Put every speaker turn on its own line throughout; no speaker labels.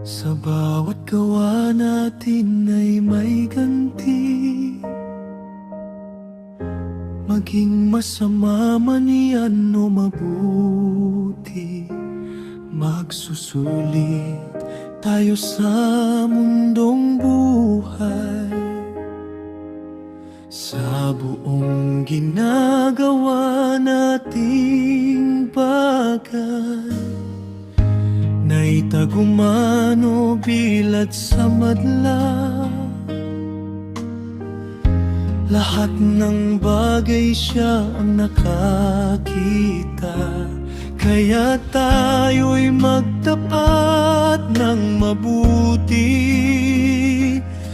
Sa bawat gawa natin ay may ganti, maging masama man yan o mabuti. Magsusulit tayo sa mundong buhay, sa buong ginagawa nating bagay. Naitagumano bilad sa madla, lahat ng bagay siya ang nakakita. Kaya tayo'y magtapat ng mabuti,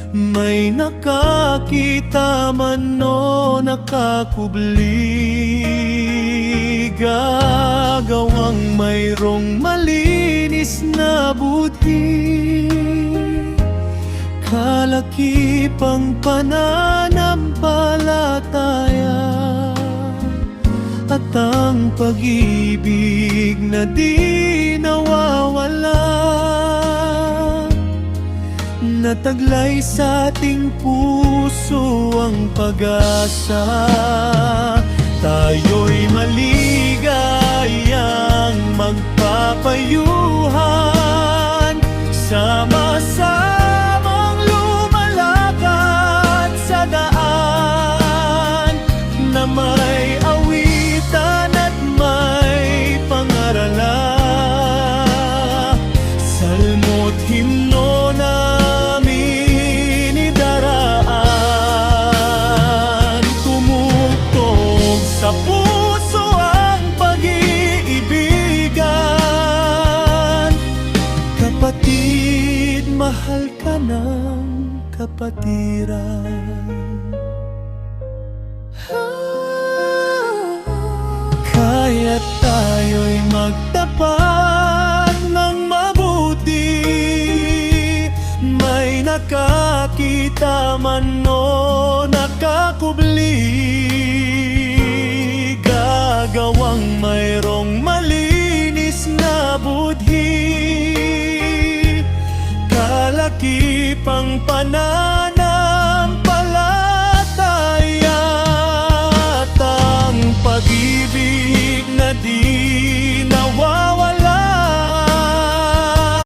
may nakakita man o nakakubli. Gagawang mayroong malinis na budhi, kalakipang pananampalataya, at ang pag-ibig na di nawawala, nataglay sa ating puso ang pag-asa. Tayo'y maligayang magpapayuhan, sama-samang lumalakad sa daan na may awitan at may pangaralan. Salmo't himno namin idaraan, tumugtog sa puso ang pag-iibigan. Kapatid, mahal ka ng kapatiran. Kaya tayo'y magtapat ng mabuti, may nakakita man o nakakubli. Gagawang mayroong malinis na budhi, kalakipang pananampalataya,